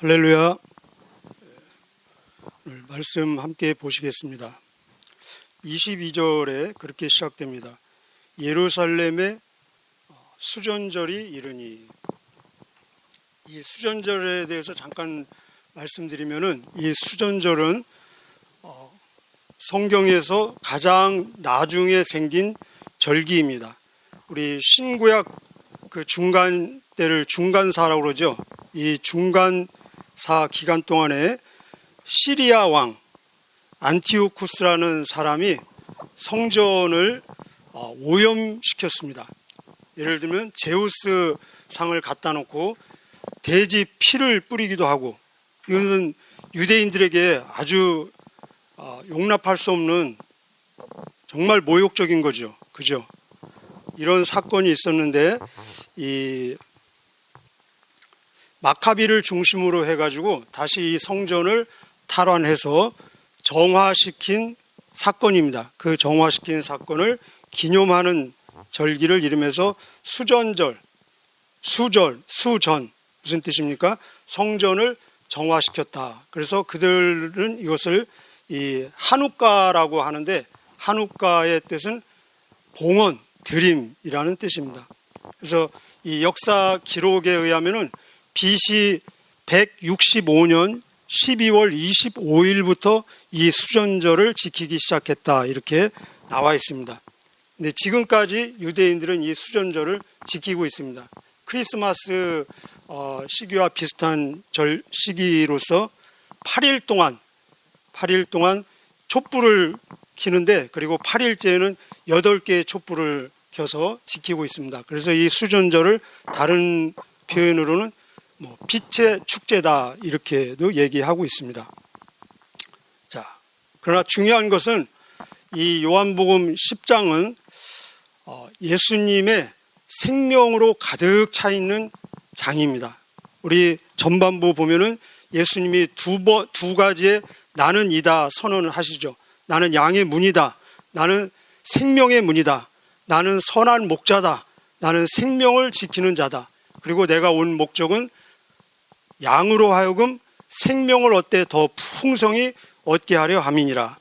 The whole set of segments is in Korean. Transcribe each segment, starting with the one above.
할렐루야. 오늘 말씀 함께 보시겠습니다. 22절에 그렇게 시작됩니다. 예루살렘에 수전절이 이르니. 이 수전절에 대해서 잠깐 말씀드리면은, 이 수전절은 성경에서 가장 나중에 생긴 절기입니다. 우리 신구약 그 중간 때를 중간사라고 그러죠. 이 중간사 기간 동안에 시리아 왕 안티오쿠스라는 사람이 성전을 오염시켰습니다. 예를 들면 제우스 상을 갖다 놓고 돼지 피를 뿌리기도 하고, 이것은 유대인들에게 아주 용납할 수 없는 정말 모욕적인 거죠. 그죠? 이런 사건이 있었는데, 이 마카비를 중심으로 해가지고 다시 이 성전을 탈환해서 정화시킨 사건입니다. 그 정화시킨 사건을 기념하는 절기를 이름해서 수전절, 수전 무슨 뜻입니까? 성전을 정화시켰다. 그래서 그들은 이것을 이 한우카라고 하는데, 한우카의 뜻은 봉헌, 드림이라는 뜻입니다. 그래서 이 역사 기록에 의하면은 BC 165년 12월 25일부터 이 수전절을 지키기 시작했다, 이렇게 나와 있습니다. 근데 지금까지 유대인들은 이 수전절을 지키고 있습니다. 크리스마스 시기와 비슷한 시기로서 8일 동안 촛불을 켜는데, 그리고 8일째에는 8개의 촛불을 켜서 지키고 있습니다. 그래서 이 수전절을 다른 표현으로는 빛의 축제다, 이렇게도 얘기하고 있습니다. 자, 그러나 중요한 것은 이 요한복음 10장은 예수님의 생명으로 가득 차 있는 장입니다. 우리 전반부 보면은 예수님이 두 가지의 나는 이다 선언을 하시죠. 나는 양의 문이다. 나는 생명의 문이다. 나는 선한 목자다. 나는 생명을 지키는 자다. 그리고 내가 온 목적은 양으로 하여금 생명을 얻되 더 풍성히 얻게 하려 함이니라.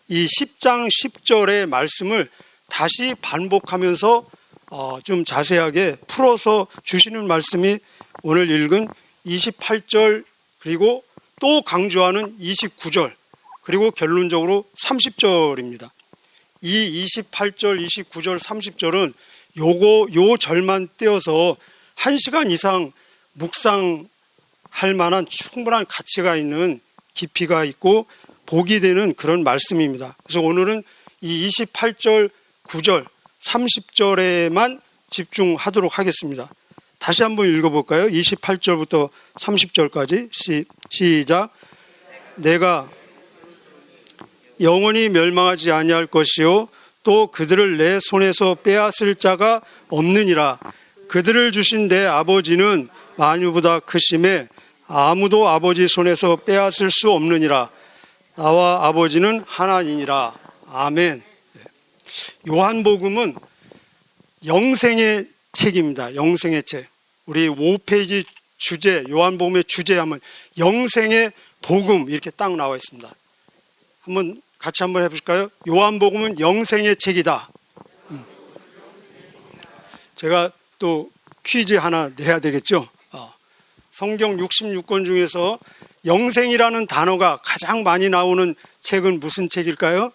이 10장 10절의 말씀을 다시 반복하면서 좀 자세하게 풀어서 주시는 말씀이 오늘 읽은 28절, 그리고 또 강조하는 29절, 그리고 결론적으로 30절입니다. 이 28절, 29절, 30절은 요 절만 떼어서 1시간 이상 묵상할 만한 충분한 가치가 있는, 깊이가 있고 복이 되는 그런 말씀입니다. 그래서 오늘은 이 28절, 9절, 30절에만 집중하도록 하겠습니다. 다시 한번 읽어볼까요? 28절부터 30절까지 시작. 내가 영원히 멸망하지 아니할 것이요 또 그들을 내 손에서 빼앗을 자가 없느니라. 그들을 주신 내 아버지는 만유보다 크심에 아무도 아버지 손에서 빼앗을 수 없느니라. 나와 아버지는 하나이니라. 아멘. 요한복음은 영생의 책입니다. 영생의 책. 우리 5페이지 주제, 요한복음의 주제하면 영생의 복음, 이렇게 딱 나와 있습니다. 같이 한번 해보실까요? 요한복음은 영생의 책이다. 제가 또 퀴즈 하나 내야 되겠죠? 성경 66권 중에서 영생이라는 단어가 가장 많이 나오는 책은 무슨 책일까요?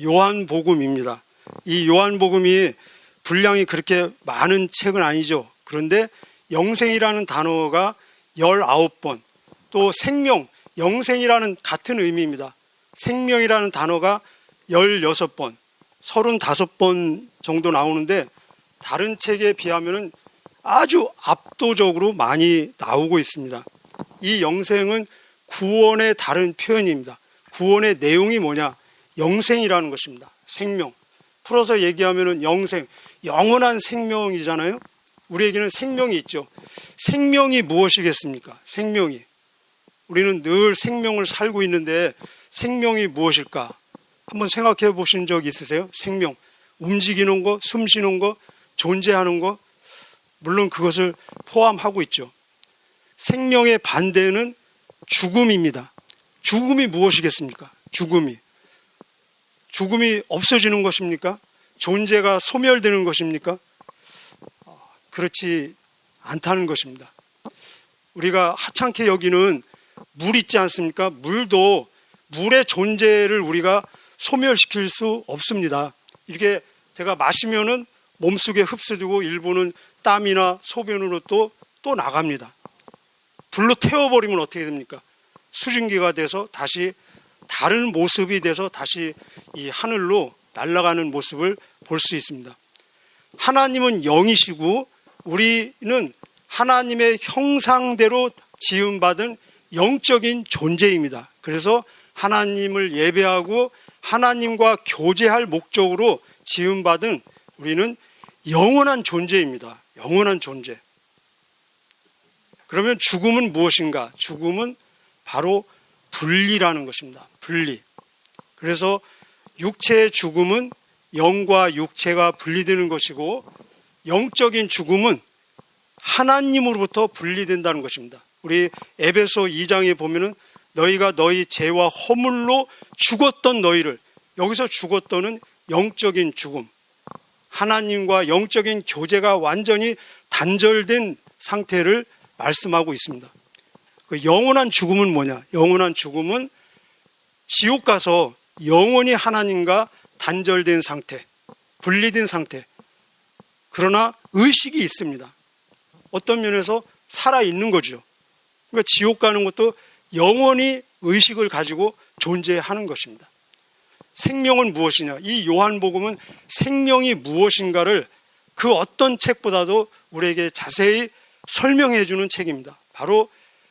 요한복음입니다. 이 요한복음이 분량이 그렇게 많은 책은 아니죠. 그런데 영생이라는 단어가 19번, 또 생명, 영생이라는 같은 의미입니다. 생명이라는 단어가 16번, 35번 정도 나오는데, 다른 책에 비하면 아주 압도적으로 많이 나오고 있습니다. 이 영생은 구원의 다른 표현입니다. 구원의 내용이 뭐냐? 영생이라는 것입니다. 생명. 풀어서 얘기하면 영생, 영원한 생명이잖아요. 우리에게는 생명이 있죠. 생명이 무엇이겠습니까? 생명이. 우리는 늘 생명을 살고 있는데 생명이 무엇일까? 한번 생각해 보신 적 있으세요? 생명. 움직이는 거, 숨 쉬는 거, 존재하는 거, 물론 그것을 포함하고 있죠. 생명의 반대는 죽음입니다. 죽음이 무엇이겠습니까? 죽음이 없어지는 것입니까? 존재가 소멸되는 것입니까? 그렇지 않다는 것입니다. 우리가 하찮게 여기는 물 있지 않습니까? 물도 물의 존재를 우리가 소멸시킬 수 없습니다. 이렇게 제가 마시면은 몸속에 흡수되고 일부는 땀이나 소변으로 또 나갑니다. 불로 태워버리면 어떻게 됩니까? 수증기가 돼서 다시 다른 모습이 돼서 다시 이 하늘로 날아가는 모습을 볼 수 있습니다. 하나님은 영이시고 우리는 하나님의 형상대로 지음받은 영적인 존재입니다. 그래서 하나님을 예배하고 하나님과 교제할 목적으로 지음받은 우리는 영원한 존재입니다. 영원한 존재. 그러면 죽음은 무엇인가? 죽음은 바로 분리라는 것입니다. 분리. 그래서 육체의 죽음은 영과 육체가 분리되는 것이고 영적인 죽음은 하나님으로부터 분리된다는 것입니다. 우리 에베소 2장에 보면은 너희가 너희 죄와 허물로 죽었던 너희를, 여기서 죽었던은 영적인 죽음, 하나님과 영적인 교제가 완전히 단절된 상태를 말씀하고 있습니다. 그 영원한 죽음은 뭐냐? 영원한 죽음은 지옥 가서 영원히 하나님과 단절된 상태, 분리된 상태. 그러나 의식이 있습니다. 어떤 면에서 살아있는 거죠. 그러니까 지옥 가는 것도 영원히 의식을 가지고 존재하는 것입니다. 생명은 무엇이냐? 이 요한복음은 생명이 무엇인가를 그 어떤 책보다도 우리에게 자세히 설명해 주는 책입니다. 바로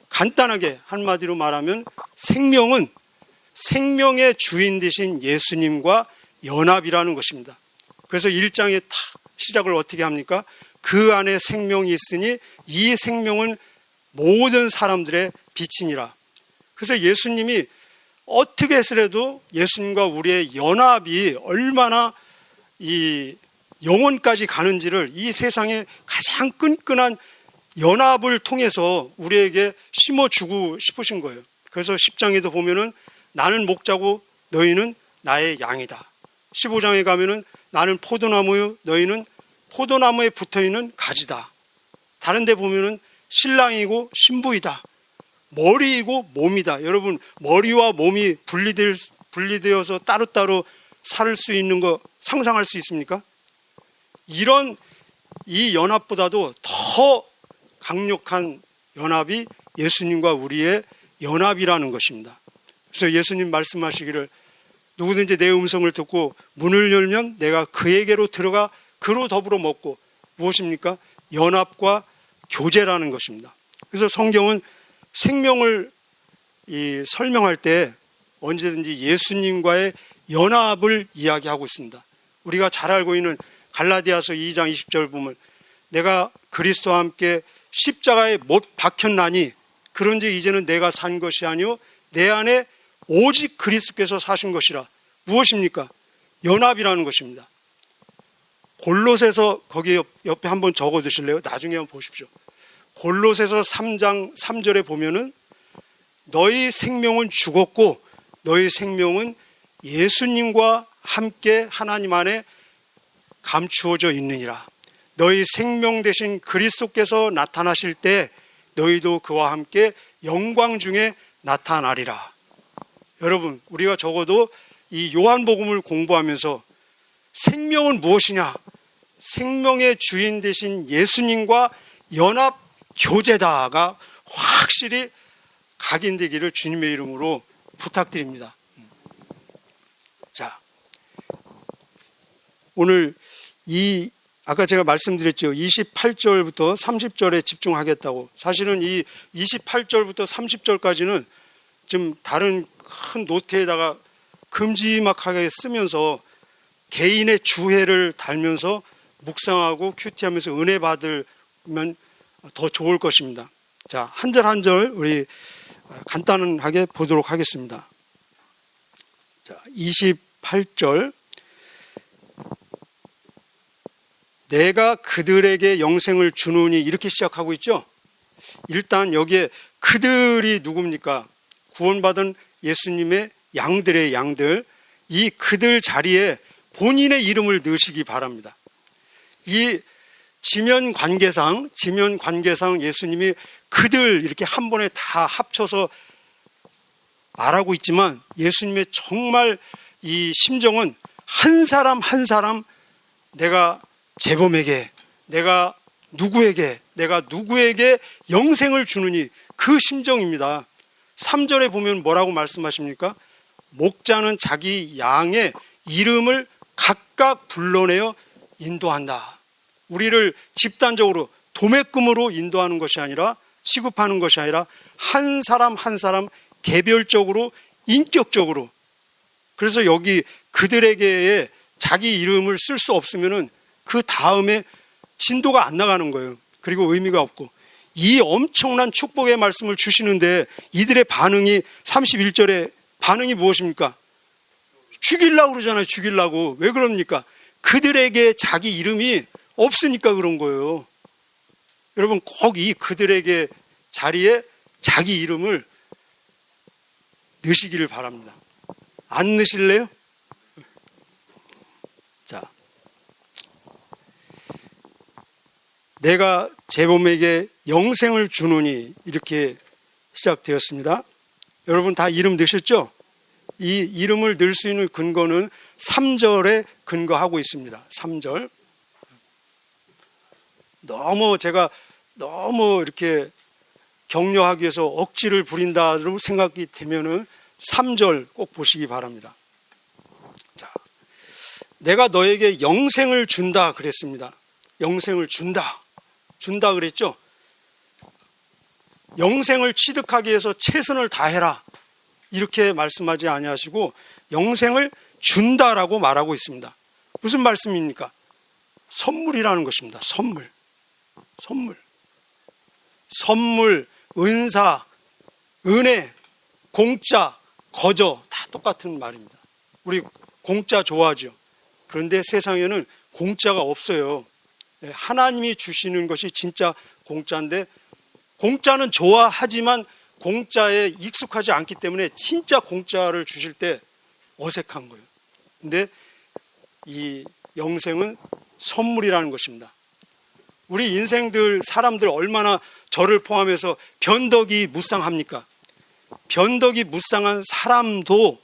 간단하게 한마디로 말하면 생명은 생명의 주인 되신 예수님과 연합이라는 것입니다. 그래서 1장에 딱 시작을 어떻게 합니까? 그 안에 생명이 있으니 이 생명은 모든 사람들의 빛이니라. 그래서 예수님이 어떻게 해서라도 예수님과 우리의 연합이 얼마나 이 영혼까지 가는지를 이 세상에 가장 끈끈한 연합을 통해서 우리에게 심어주고 싶으신 거예요. 그래서 10장에도 보면은 나는 목자고 너희는 나의 양이다. 15장에 가면은 나는 포도나무요 너희는 포도나무에 붙어있는 가지다. 다른 데 보면은 신랑이고 신부이다. 머리이고 몸이다. 여러분, 머리와 몸이 분리되어서 따로따로 살 수 있는 거 상상할 수 있습니까? 이런 이 연합보다도 더 강력한 연합이 예수님과 우리의 연합이라는 것입니다. 그래서 예수님 말씀하시기를 누구든지 내 음성을 듣고 문을 열면 내가 그에게로 들어가 그로 더불어 먹고, 무엇입니까? 연합과 교제라는 것입니다. 그래서 성경은 생명을 설명할 때 언제든지 예수님과의 연합을 이야기하고 있습니다. 우리가 잘 알고 있는 갈라디아서 2장 20절 보면 내가 그리스도와 함께 십자가에 못 박혔나니 그런즉 이제는 내가 산 것이 아니요 내 안에 오직 그리스도께서 사신 것이라. 무엇입니까? 연합이라는 것입니다. 골로새서 거기 옆에 한번 적어 두실래요? 나중에 한번 보십시오. 골로새서 3장 3절에 보면은 너희 생명은 죽었고 너희 생명은 예수님과 함께 하나님 안에 감추어져 있느니라. 너희 생명 되신 그리스도께서 나타나실 때 너희도 그와 함께 영광 중에 나타나리라. 여러분, 우리가 적어도 이 요한복음을 공부하면서 생명은 무엇이냐? 생명의 주인 되신 예수님과 연합 교제다가 확실히 각인되기를 주님의 이름으로 부탁드립니다. 자, 오늘 아까 제가 말씀드렸죠. 28절부터 30절에 집중하겠다고. 사실은 이 28절부터 30절까지는 좀 다른 큰 노트에다가 큼지막하게 쓰면서 개인의 주해를 달면서 묵상하고 큐티하면서 은혜 받으면 더 좋을 것입니다. 자, 한 절 한 절 우리 간단하게 보도록 하겠습니다. 자, 28절. 내가 그들에게 영생을 주노니, 이렇게 시작하고 있죠. 일단 여기에 그들이 누굽니까? 구원받은 예수님의 양들의 양들, 이 그들 자리에 본인의 이름을 넣으시기 바랍니다. 이 지면 관계상 예수님이 그들 이렇게 한 번에 다 합쳐서 말하고 있지만 예수님의 정말 이 심정은 한 사람 한 사람 내가 재범에게, 내가 누구에게 영생을 주느니 그 심정입니다. 3절에 보면 뭐라고 말씀하십니까? 목자는 자기 양의 이름을 각각 불러내어 인도한다. 우리를 집단적으로 도매금으로 인도하는 것이 아니라, 취급하는 것이 아니라 한 사람 한 사람 개별적으로, 인격적으로. 그래서 여기 그들에게 자기 이름을 쓸 수 없으면은 그 다음에 진도가 안 나가는 거예요. 그리고 의미가 없고, 이 엄청난 축복의 말씀을 주시는데 이들의 반응이 31절에 반응이 무엇입니까? 죽이려고 그러잖아요. 죽이려고. 왜 그럽니까? 그들에게 자기 이름이 없으니까 그런 거예요. 여러분 꼭 이 그들에게 자리에 자기 이름을 넣으시기를 바랍니다. 안 넣으실래요? 자, 내가 재범에게 영생을 주노니, 이렇게 시작되었습니다. 여러분 다 이름 넣으셨죠? 이 이름을 넣을 수 있는 근거는 3절에 근거하고 있습니다. 3절. 제가 너무 이렇게 격려하기 위해서 억지를 부린다고 생각이 되면은 3절 꼭 보시기 바랍니다. 자, 내가 너에게 영생을 준다 그랬습니다. 영생을 준다 그랬죠? 영생을 취득하기 위해서 최선을 다해라, 이렇게 말씀하지 아니하시고 영생을 준다라고 말하고 있습니다. 무슨 말씀입니까? 선물이라는 것입니다. 선물, 은사, 은혜, 공짜, 거저 다 똑같은 말입니다. 우리 공짜 좋아하죠. 그런데 세상에는 공짜가 없어요. 하나님이 주시는 것이 진짜 공짜인데, 공짜는 좋아하지만 공짜에 익숙하지 않기 때문에 진짜 공짜를 주실 때 어색한 거예요. 근데 이 영생은 선물이라는 것입니다. 우리 인생들, 사람들 얼마나 저를 포함해서 변덕이 무쌍합니까? 변덕이 무쌍한 사람도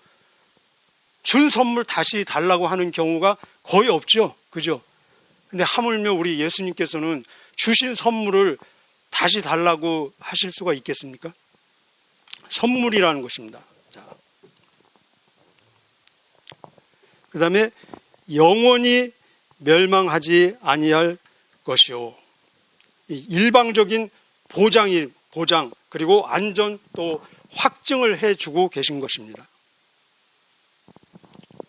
준 선물 다시 달라고 하는 경우가 거의 없죠. 그죠? 근데 하물며 우리 예수님께서는 주신 선물을 다시 달라고 하실 수가 있겠습니까? 선물이라는 것입니다. 자, 그 다음에 영원히 멸망하지 아니할 것이요. 일방적인 보장, 그리고 안전, 또 확증을 해주고 계신 것입니다.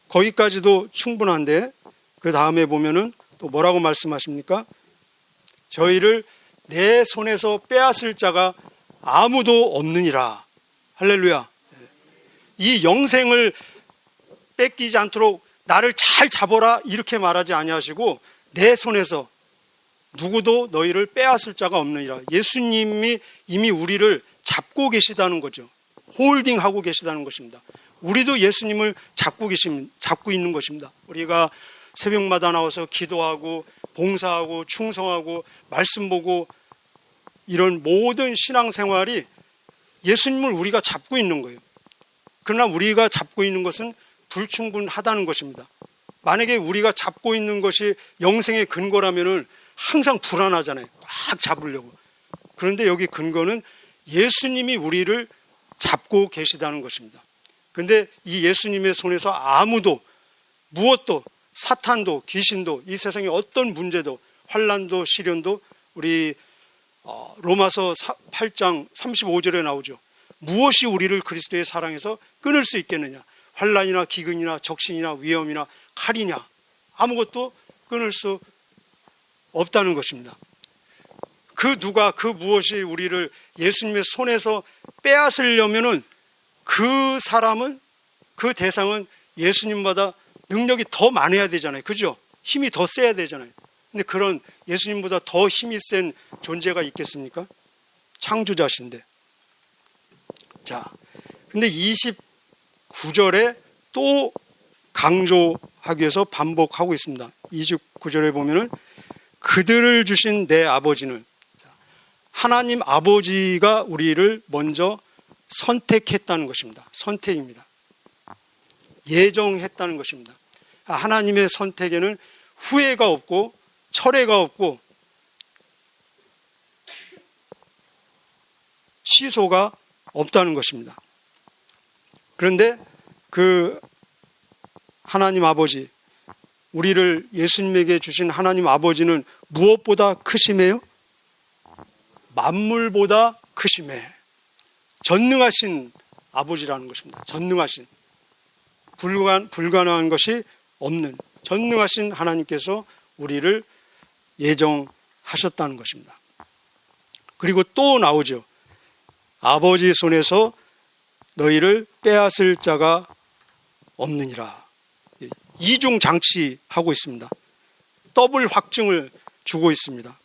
거기까지도 충분한데 그 다음에 보면은 또 뭐라고 말씀하십니까? 저희를 내 손에서 빼앗을 자가 아무도 없느니라. 할렐루야. 이 영생을 뺏기지 않도록 나를 잘 잡아라, 이렇게 말하지 아니하시고 내 손에서 누구도 너희를 빼앗을 자가 없느니라. 예수님이 이미 우리를 잡고 계시다는 거죠. 홀딩하고 계시다는 것입니다. 우리도 예수님을 잡고 있는 것입니다. 우리가 새벽마다 나와서 기도하고 봉사하고 충성하고 말씀 보고 이런 모든 신앙생활이 예수님을 우리가 잡고 있는 거예요. 그러나 우리가 잡고 있는 것은 불충분하다는 것입니다. 만약에 우리가 잡고 있는 것이 영생의 근거라면은 항상 불안하잖아요. 꽉 잡으려고. 그런데 여기 근거는 예수님이 우리를 잡고 계시다는 것입니다. 그런데 이 예수님의 손에서 아무도, 무엇도, 사탄도, 귀신도, 이 세상의 어떤 문제도, 환난도, 시련도, 우리 로마서 8장 35절에 나오죠. 무엇이 우리를 그리스도의 사랑에서 끊을 수 있겠느냐? 환난이나 기근이나 적신이나 위험이나 칼이냐? 아무것도 끊을 수 없다는 것입니다. 그 누가, 그 무엇이 우리를 예수님의 손에서 빼앗으려면은 그 사람은, 그 대상은 예수님보다 능력이 더 많아야 되잖아요. 그죠? 힘이 더 세야 되잖아요. 근데 그런 예수님보다 더 힘이 센 존재가 있겠습니까? 창조자신데. 자, 근데 29절에 또 강조하기 위해서 반복하고 있습니다. 29절에 보면은 그들을 주신 내 아버지는, 하나님 아버지가 우리를 먼저 선택했다는 것입니다. 선택입니다. 예정했다는 것입니다. 하나님의 선택에는 후회가 없고 철회가 없고 취소가 없다는 것입니다. 그런데 그 하나님 아버지, 우리를 예수님에게 주신 하나님 아버지는 무엇보다 크심해요? 만물보다 크심해. 전능하신 아버지라는 것입니다. 전능하신, 불가능한 것이 없는 전능하신 하나님께서 우리를 예정하셨다는 것입니다. 그리고 또 나오죠. 아버지 손에서 너희를 빼앗을 자가 없느니라. 이중 장치하고 있습니다. 더블 확증을 주고 있습니다.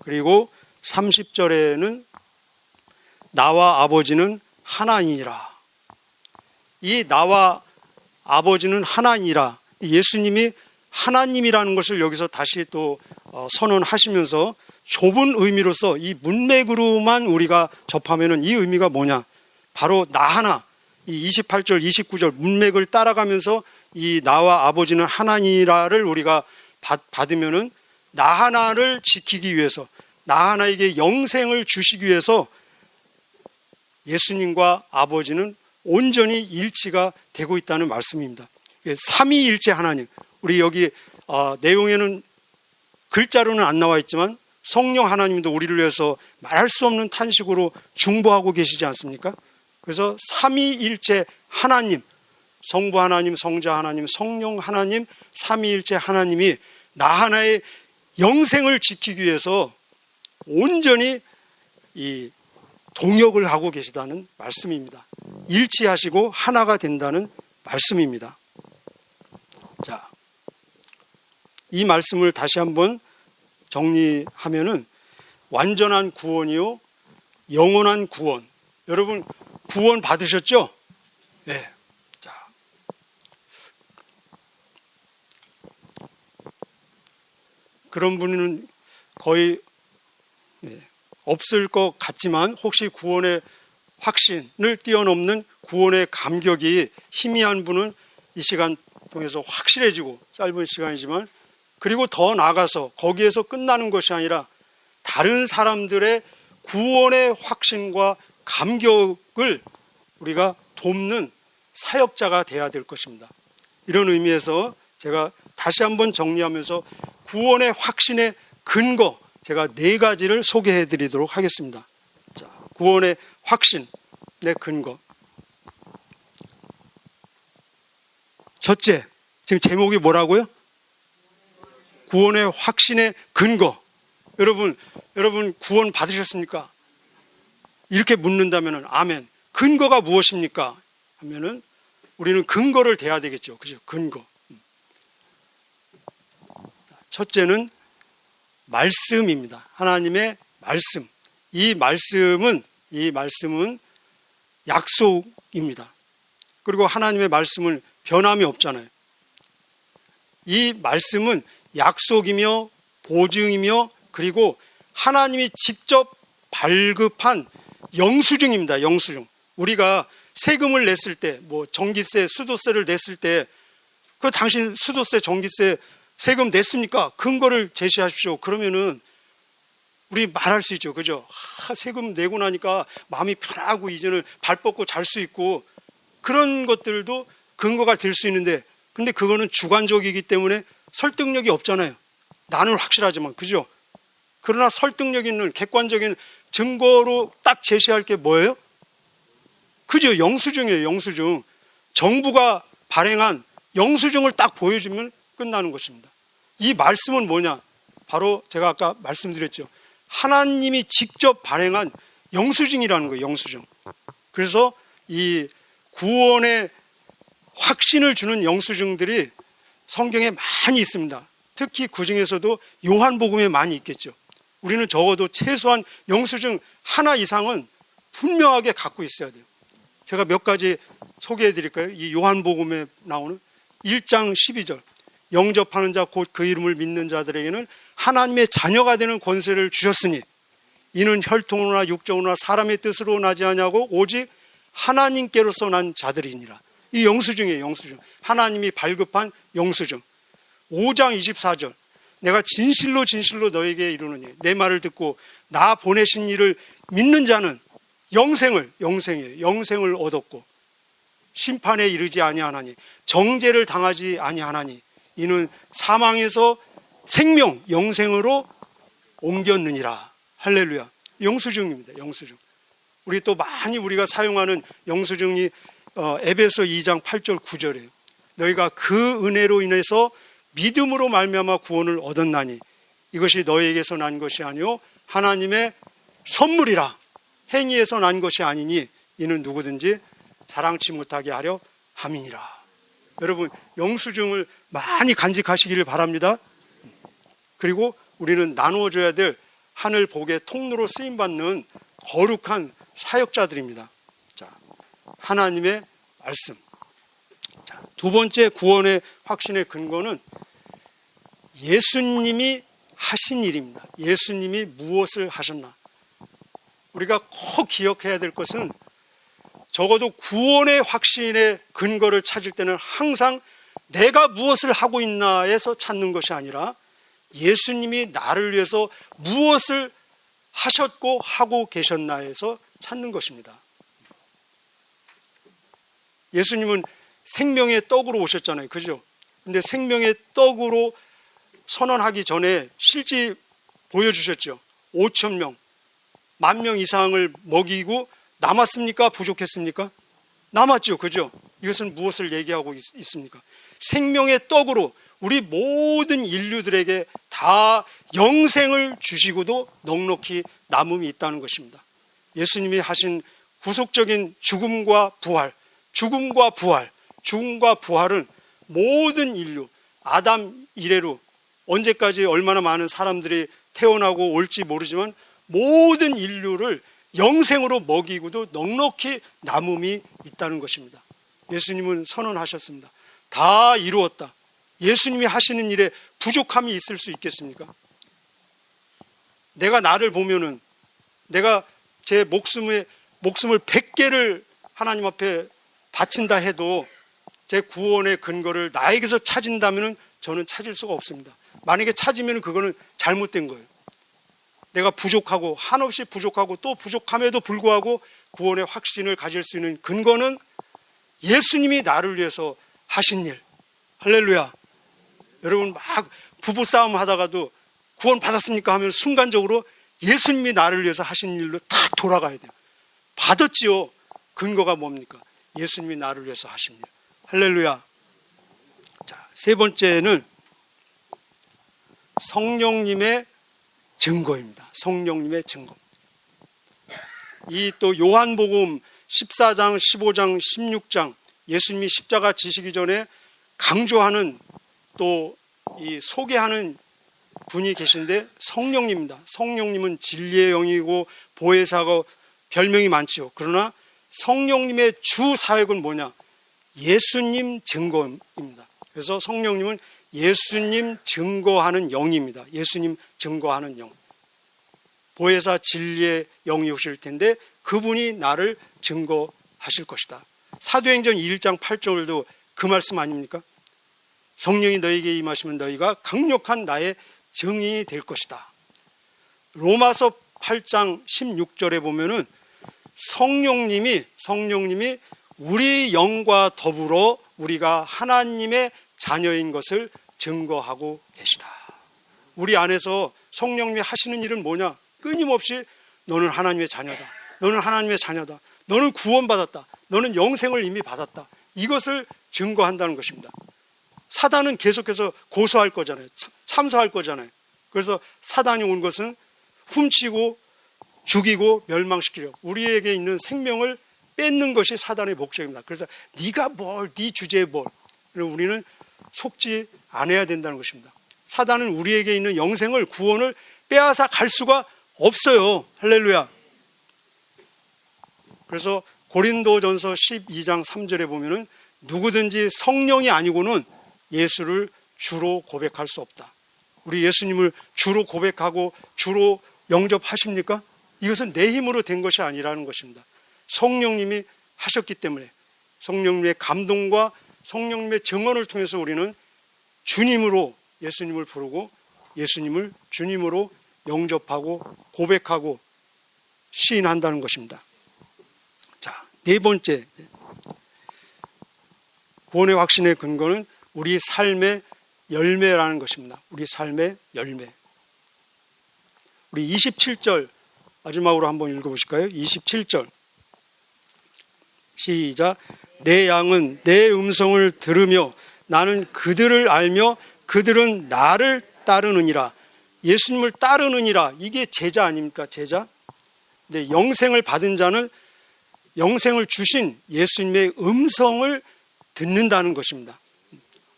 그리고 30절에는 나와 아버지는 하나이니라. 이 나와 아버지는 하나이니라. 예수님이 하나님이라는 것을 여기서 다시 또 선언하시면서 좁은 의미로서 이 문맥으로만 우리가 접하면은 이 의미가 뭐냐? 바로 나 하나, 이 28절, 29절 문맥을 따라가면서 이 나와 아버지는 하나니라를 우리가 받으면은 나 하나를 지키기 위해서, 나 하나에게 영생을 주시기 위해서 예수님과 아버지는 온전히 일치가 되고 있다는 말씀입니다. 삼위일체 하나님, 우리 여기 내용에는 글자로는 안 나와 있지만 성령 하나님도 우리를 위해서 말할 수 없는 탄식으로 중보하고 계시지 않습니까? 그래서 삼위일체 하나님, 성부 하나님, 성자 하나님, 성령 하나님, 삼위일체 하나님이 나 하나의 영생을 지키기 위해서 온전히 이 동역을 하고 계시다는 말씀입니다. 일치하시고 하나가 된다는 말씀입니다. 자, 이 말씀을 다시 한번 정리하면은 완전한 구원이요, 영원한 구원. 여러분 구원 받으셨죠? 네. 자, 그런 분은 거의 없을 것 같지만 혹시 구원의 확신을 뛰어넘는 구원의 감격이 희미한 분은 이 시간 통해서 확실해지고, 짧은 시간이지만, 그리고 더 나아가서 거기에서 끝나는 것이 아니라 다른 사람들의 구원의 확신과 감격을 우리가 돕는 사역자가 돼야 될 것입니다. 이런 의미에서 제가 다시 한번 정리하면서 구원의 확신의 근거, 제가 4가지를 소개해 드리도록 하겠습니다. 자, 구원의 확신의 근거. 첫째, 지금 제목이 뭐라고요? 구원의 확신의 근거. 여러분 구원 받으셨습니까? 이렇게 묻는다면 아멘. 근거가 무엇입니까? 하면은 우리는 근거를 대야 되겠죠. 그죠? 근거. 첫째는 말씀입니다. 하나님의 말씀. 이 말씀은 약속입니다. 그리고 하나님의 말씀은 변함이 없잖아요. 이 말씀은 약속이며 보증이며 그리고 하나님이 직접 발급한 영수증입니다. 영수증. 우리가 세금을 냈을 때, 뭐 전기세, 수도세를 냈을 때, 그 당신 수도세, 전기세, 세금 냈습니까? 근거를 제시하십시오. 그러면은 우리 말할 수 있죠. 그죠? 세금 내고 나니까 마음이 편하고 이제는 발 뻗고 잘 수 있고, 그런 것들도 근거가 될 수 있는데, 근데 그거는 주관적이기 때문에 설득력이 없잖아요. 나는 확실하지만, 그죠? 그러나 설득력 있는 객관적인 증거로 딱 제시할 게 뭐예요? 그죠? 영수증이에요. 영수증. 정부가 발행한 영수증을 딱 보여주면 끝나는 것입니다. 이 말씀은 뭐냐? 바로 제가 아까 말씀드렸죠. 하나님이 직접 발행한 영수증이라는 거예요. 영수증. 그래서 이 구원의 확신을 주는 영수증들이 성경에 많이 있습니다. 특히 그 중에서도 요한복음에 많이 있겠죠. 우리는 적어도 최소한 영수증 하나 이상은 분명하게 갖고 있어야 돼요. 제가 몇 가지 소개해 드릴까요? 이 요한복음에 나오는 1장 12절. 영접하는 자 곧 그 이름을 믿는 자들에게는 하나님의 자녀가 되는 권세를 주셨으니 이는 혈통으로나 육정으로나 사람의 뜻으로 나지 아니하고 오직 하나님께로서 난 자들이니라. 이 영수증이에요. 영수증. 하나님이 발급한 영수증. 5장 24절. 내가 진실로 진실로 너에게 이르노니 내 말을 듣고 나 보내신 이를 믿는 자는 영생을 얻었고 심판에 이르지 아니하나니 정죄를 당하지 아니하나니 이는 사망에서 생명 영생으로 옮겼느니라. 할렐루야. 영수증입니다. 영수증. 우리 또 많이 우리가 사용하는 영수증이 에베소 2장 8절 9절이에요. 너희가 그 은혜로 인해서 믿음으로 말미암아 구원을 얻었나니 이것이 너희에게서 난 것이 아니요 하나님의 선물이라. 행위에서 난 것이 아니니 이는 누구든지 자랑치 못하게 하려 함이니라. 여러분, 영수증을 많이 간직하시기를 바랍니다. 그리고 우리는 나누어줘야 될 하늘 복의 통로로 쓰임받는 거룩한 사역자들입니다. 자, 하나님의 말씀. 자, 두 번째 구원의 확신의 근거는 예수님이 하신 일입니다. 예수님이 무엇을 하셨나? 우리가 꼭 기억해야 될 것은 적어도 구원의 확신의 근거를 찾을 때는 항상 내가 무엇을 하고 있나에서 찾는 것이 아니라 예수님이 나를 위해서 무엇을 하셨고 하고 계셨나에서 찾는 것입니다. 예수님은 생명의 떡으로 오셨잖아요. 그죠? 근데 생명의 떡으로 선언하기 전에 실제 보여주셨죠. 5,000명, 10,000명 이상을 먹이고 남았습니까? 부족했습니까? 남았죠. 그죠? 이것은 무엇을 얘기하고 있습니까? 생명의 떡으로 우리 모든 인류들에게 다 영생을 주시고도 넉넉히 남음이 있다는 것입니다. 예수님이 하신 구속적인 죽음과 부활은 모든 인류, 아담 이래로 언제까지 얼마나 많은 사람들이 태어나고 올지 모르지만 모든 인류를 영생으로 먹이고도 넉넉히 남음이 있다는 것입니다. 예수님은 선언하셨습니다. 다 이루었다. 예수님이 하시는 일에 부족함이 있을 수 있겠습니까? 내가 나를 보면은 내가 제 목숨을 100개를 하나님 앞에 바친다 해도 제 구원의 근거를 나에게서 찾은다면 저는 찾을 수가 없습니다. 만약에 찾으면 그거는 잘못된 거예요. 내가 부족하고 한없이 부족하고 또 부족함에도 불구하고 구원의 확신을 가질 수 있는 근거는 예수님이 나를 위해서 하신 일. 할렐루야. 여러분 막 부부싸움 하다가도 구원 받았습니까 하면 순간적으로 예수님이 나를 위해서 하신 일로 딱 돌아가야 돼요. 받았지요. 근거가 뭡니까? 예수님이 나를 위해서 하신 일. 할렐루야. 자, 세 번째는 성령님의 증거입니다. 성령님의 증거. 이 또 요한복음 14장, 15장, 16장 예수님이 십자가 지시기 전에 강조하는 또 이 소개하는 분이 계신데 성령님입니다. 성령님은 진리의 영이고 보혜사고 별명이 많지요. 그러나 성령님의 주 사역은 뭐냐? 예수님 증거입니다. 그래서 성령님은 예수님 증거하는 영입니다. 예수님 증거하는 영. 보혜사 진리의 영이 오실 텐데 그분이 나를 증거하실 것이다. 사도행전 1장 8절도 그 말씀 아닙니까? 성령이 너에게 임하시면 너희가 강력한 나의 증인이 될 것이다. 로마서 8장 16절에 보면은 성령님이 우리 영과 더불어 우리가 하나님의 자녀인 것을 증거하고 계시다. 우리 안에서 성령님이 하시는 일은 뭐냐? 끊임없이 너는 하나님의 자녀다. 너는 하나님의 자녀다. 너는 구원받았다. 너는 영생을 이미 받았다. 이것을 증거한다는 것입니다. 사단은 계속해서 고소할 거잖아요. 참소할 거잖아요. 그래서 사단이 온 것은 훔치고 죽이고 멸망시키려 우리에게 있는 생명을 뺏는 것이 사단의 목적입니다. 그래서 네가 뭘, 네 주제에 뭘. 우리는 속지 않아야 된다는 것입니다. 사단은 우리에게 있는 영생을, 구원을 빼앗아 갈 수가 없어요. 할렐루야. 그래서 고린도전서 12장 3절에 보면은 누구든지 성령이 아니고는 예수를 주로 고백할 수 없다. 우리 예수님을 주로 고백하고 주로 영접하십니까? 이것은 내 힘으로 된 것이 아니라는 것입니다. 성령님이 하셨기 때문에, 성령님의 감동과 성령님의 증언을 통해서 우리는 주님으로 예수님을 부르고 예수님을 주님으로 영접하고 고백하고 시인한다는 것입니다. 자, 네 번째, 구원의 확신의 근거는 우리 삶의 열매라는 것입니다. 우리 삶의 열매. 우리 27절 마지막으로 한번 읽어보실까요? 27절 시작. 내 양은 내 음성을 들으며 나는 그들을 알며 그들은 나를 따르느니라. 예수님을 따르느니라. 이게 제자 아닙니까? 제자. 근데 영생을 받은 자는 영생을 주신 예수님의 음성을 듣는다는 것입니다.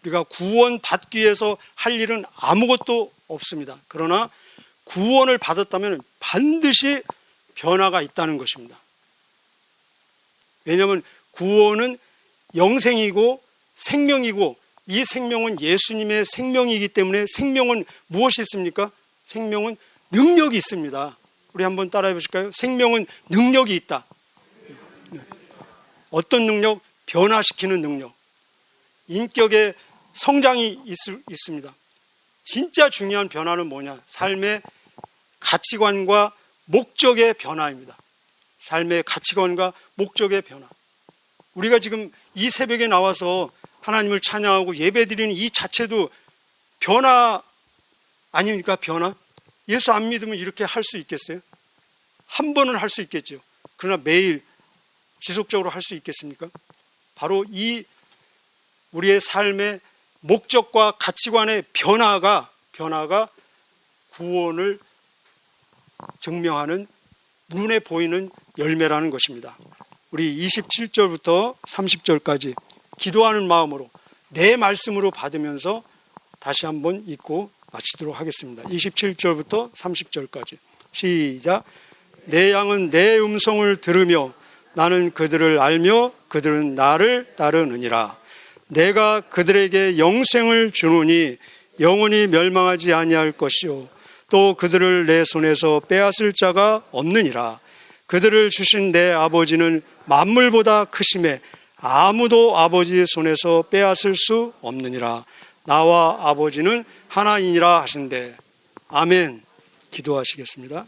우리가 구원 받기 위해서 할 일은 아무것도 없습니다. 그러나 구원을 받았다면 반드시 변화가 있다는 것입니다. 왜냐하면 구원은 영생이고 생명이고 이 생명은 예수님의 생명이기 때문에 생명은 무엇이 있습니까? 생명은 능력이 있습니다. 우리 한번 따라해 보실까요? 생명은 능력이 있다. 어떤 능력? 변화시키는 능력. 인격의 성장이 있습니다. 진짜 중요한 변화는 뭐냐? 삶의 가치관과 목적의 변화입니다. 삶의 가치관과 목적의 변화. 우리가 지금 이 새벽에 나와서 하나님을 찬양하고 예배드리는 이 자체도 변화 아닙니까? 변화. 예수 안 믿으면 이렇게 할 수 있겠어요? 한 번은 할 수 있겠죠. 그러나 매일 지속적으로 할 수 있겠습니까? 바로 이 우리의 삶의 목적과 가치관의 변화가 구원을 증명하는 눈에 보이는 열매라는 것입니다. 우리 27절부터 30절까지 기도하는 마음으로 내 말씀으로 받으면서 다시 한번 읽고 마치도록 하겠습니다. 27절부터 30절까지 시작. 내 양은 내 음성을 들으며 나는 그들을 알며 그들은 나를 따르느니라. 내가 그들에게 영생을 주노니 영원히 멸망하지 아니할 것이요 또 그들을 내 손에서 빼앗을 자가 없느니라. 그들을 주신 내 아버지는 만물보다 크심에 아무도 아버지의 손에서 빼앗을 수 없느니라. 나와 아버지는 하나이니라 하신대. 아멘. 기도하시겠습니다.